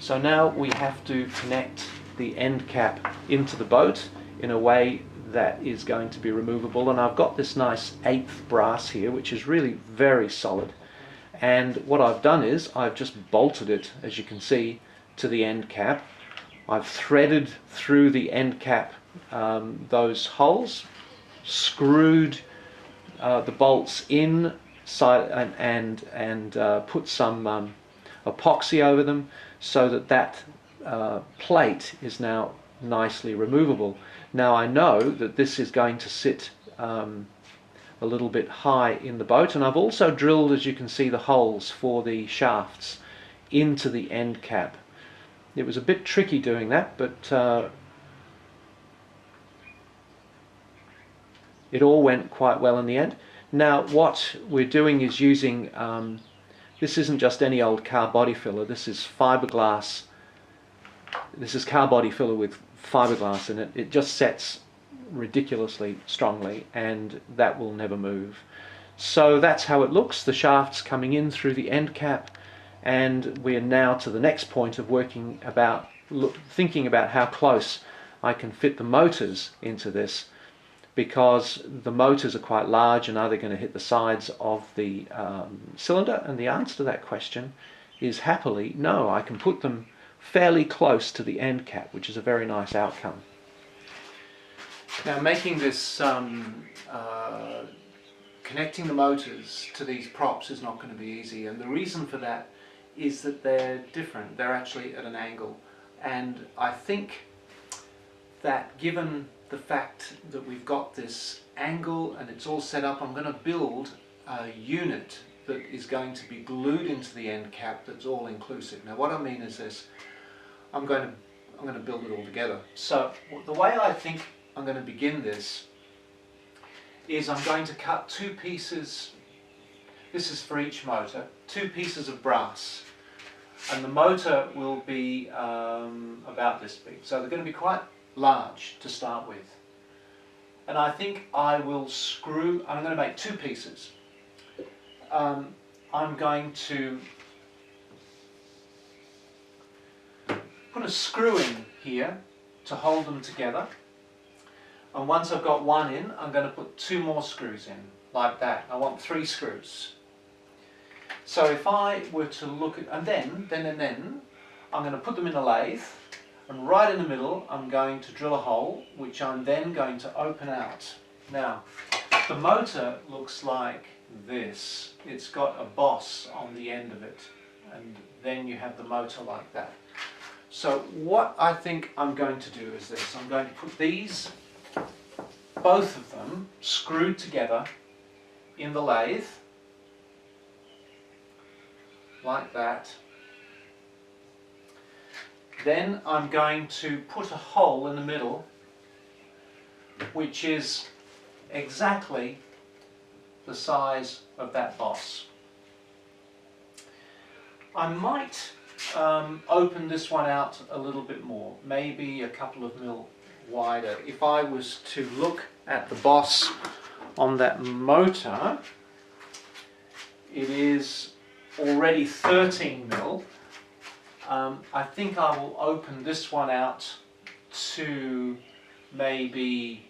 So now we have to connect the end cap into the boat in a way that is going to be removable, and I've got this nice 1/8 brass here which is really very solid, and what I've done is I've just bolted it, as you can see, to the end cap. I've threaded through the end cap those holes, screwed the bolts in and put some epoxy over them so that that plate is now nicely removable. Now I know that this is going to sit a little bit high in the boat, and I've also drilled, as you can see, the holes for the shafts into the end cap. It was a bit tricky doing that, but it all went quite well in the end. Now what we're doing is using, this isn't just any old car body filler, this is fiberglass. This is car body filler with fiberglass in it. It just sets ridiculously strongly, and that will never move. So that's how it looks, the shafts coming in through the end cap, and we are now to the next point of thinking about how close I can fit the motors into this, because the motors are quite large, and are they going to hit the sides of the cylinder? And the answer to that question is happily no. I can put them fairly close to the end cap, which is a very nice outcome. Now making this, connecting the motors to these props is not going to be easy, and the reason for that is that they're different. They're actually at an angle, and I think that given the fact that we've got this angle and it's all set up, I'm going to build a unit that is going to be glued into the end cap that's all inclusive. Now what I mean is this, I'm going to build it all together. So the way I think I'm going to begin this is I'm going to cut 2 pieces, this is for each motor, 2 pieces of brass, and the motor will be about this big, so they're going to be quite large to start with. And I think I will screw, I'm going to make 2 pieces. I'm going to put a screw in here to hold them together, and once I've got one in, I'm going to put 2 more screws in, like that. I want 3 screws. So if I were to look at, and then I'm going to put them in a lathe, and right in the middle I'm going to drill a hole which I'm then going to open out. Now the motor looks like this. It's got a boss on the end of it, and then you have the motor like that. So what I think I'm going to do is this. I'm going to put these, both of them, screwed together in the lathe, like that. Then I'm going to put a hole in the middle, which is exactly the size of that boss. I might open this one out a little bit more, maybe a couple of mil wider. If I was to look at the boss on that motor, it is already 13 mil. I think I will open this one out to maybe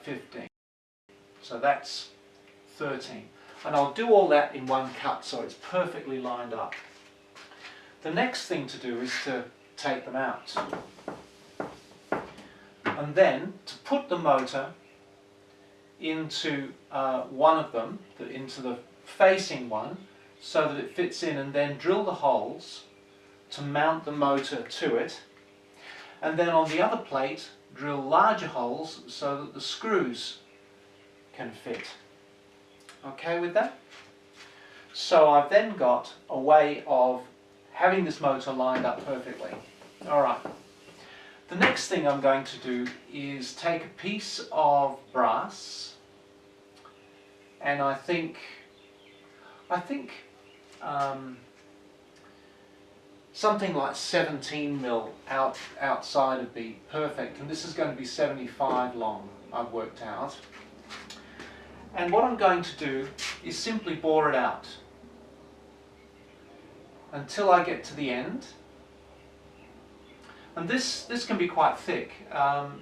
15. So that's 13. And I'll do all that in one cut so it's perfectly lined up. The next thing to do is to take them out. And then to put the motor into one of them, into the facing one, so that it fits in, and then drill the holes to mount the motor to it, and then on the other plate drill larger holes so that the screws can fit. Okay with that? So I've then got a way of having this motor lined up perfectly. Alright, the next thing I'm going to do is take a piece of brass, and I think something like 17 mil outside would be perfect, and this is going to be 75 long, I've worked out. And what I'm going to do is simply bore it out. until I get to the end. And this can be quite thick.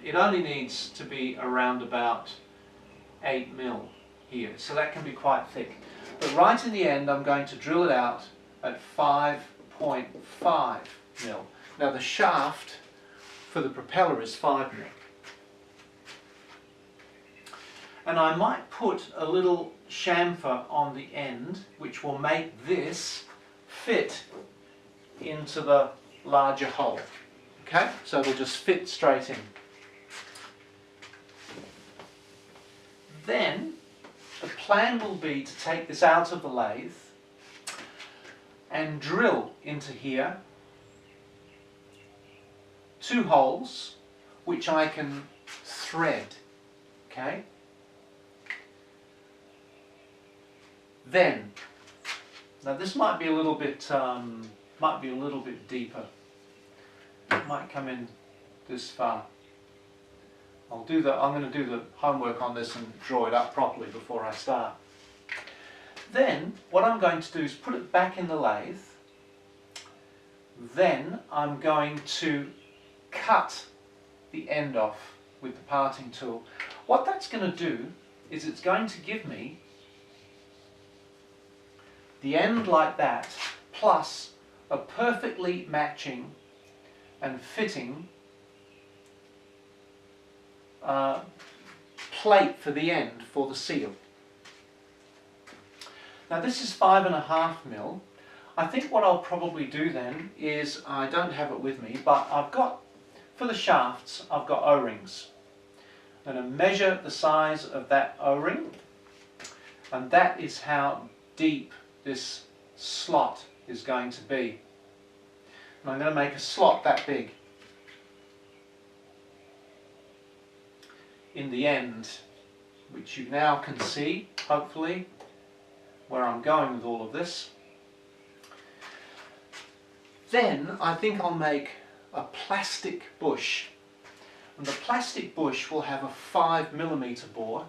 It only needs to be around about 8 mil here, so that can be quite thick. But right in the end I'm going to drill it out at 5.5 mil. Now the shaft for the propeller is 5 mil. And I might put a little chamfer on the end which will make this fit into the larger hole. Okay, so it'll just fit straight in. Then the plan will be to take this out of the lathe and drill into here 2 holes which I can thread. Okay. Then, now this might be a little bit deeper. It might come in this far. I'm going to do the homework on this and draw it up properly before I start. Then what I'm going to do is put it back in the lathe. Then I'm going to cut the end off with the parting tool. What that's going to do is it's going to give me the end like that, plus a perfectly matching and fitting plate for the end for the seal. Now this is 5.5 mil. I think what I'll probably do then is, I don't have it with me, but I've got, for the shafts, I've got O-rings. I'm going to measure the size of that O-ring, and that is how deep this slot is going to be. And I'm going to make a slot that big in the end, which you now can see, hopefully, where I'm going with all of this. Then I think I'll make a plastic bush, and the plastic bush will have a 5mm bore,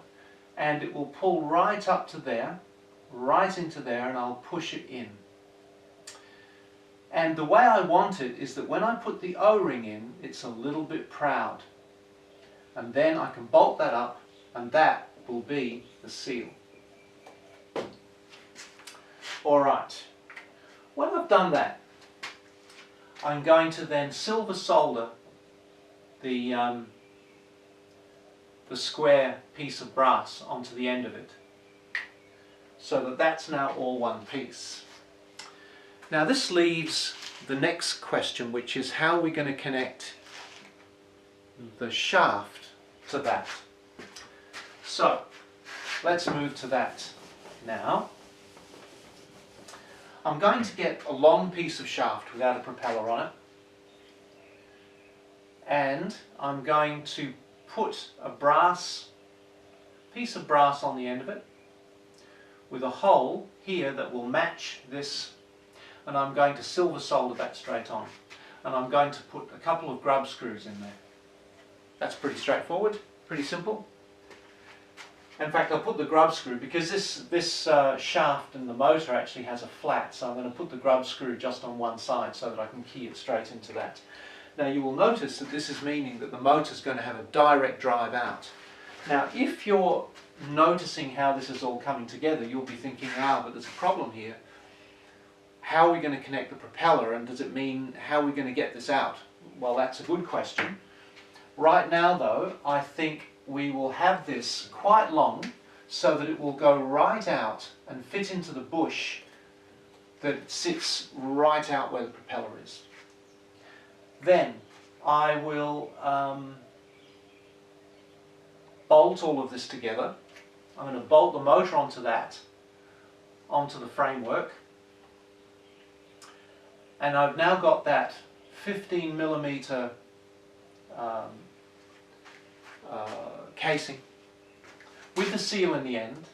and it will pull right up to there, right into there, and I'll push it in. And the way I want it is that when I put the O-ring in, it's a little bit proud. And then I can bolt that up, and that will be the seal. Alright, when I've done that, I'm going to then silver solder the square piece of brass onto the end of it, so that that's now all one piece. Now this leaves the next question, which is how we're going to connect the shaft to that. So let's move to that now. I'm going to get a long piece of shaft without a propeller on it, and I'm going to put a piece of brass on the end of it with a hole here that will match this, and I'm going to silver solder that straight on, and I'm going to put a couple of grub screws in there. That's pretty straightforward, pretty simple. In fact, I'll put the grub screw, because this shaft and the motor actually has a flat, so I'm going to put the grub screw just on one side so that I can key it straight into that. Now you will notice that this is meaning that the motor is going to have a direct drive out. Now if you're noticing how this is all coming together, you'll be thinking, but there's a problem here. How are we going to connect the propeller, and does it mean how are we going to get this out? Well, that's a good question. Right now though, I think we will have this quite long so that it will go right out and fit into the bush that sits right out where the propeller is. Then I will bolt all of this together. I'm going to bolt the motor onto that, onto the framework, and I've now got that 15mm casing with the seal in the end.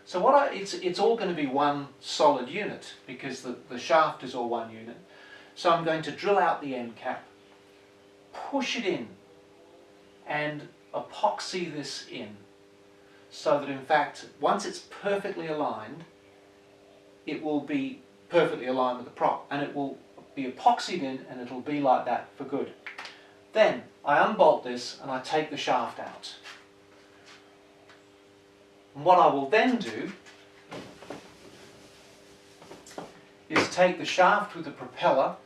So it's all going to be one solid unit, because the shaft is all one unit. So I'm going to drill out the end cap, push it in, and epoxy this in, so that in fact once it's perfectly aligned, it will be perfectly aligned with the prop, and it will be epoxied in, and it'll be like that for good. Then I unbolt this and I take the shaft out. And what I will then do is take the shaft with the propeller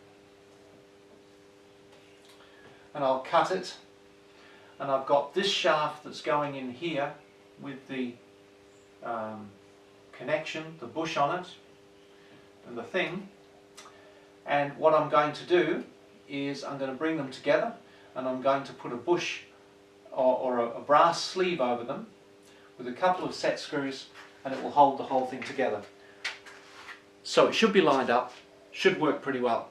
and I'll cut it, and I've got this shaft that's going in here with the connection, the bush on it and the thing, and what I'm going to do is I'm going to bring them together and I'm going to put a bush or a brass sleeve over them with a couple of set screws, and it will hold the whole thing together. So it should be lined up, should work pretty well.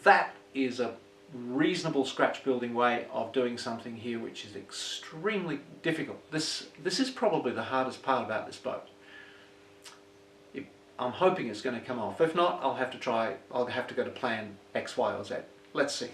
That is a reasonable scratch building way of doing something here, which is extremely difficult. This is probably the hardest part about this boat. I'm hoping it's going to come off. If not, I'll have to go to plan X, Y or Z. Let's see.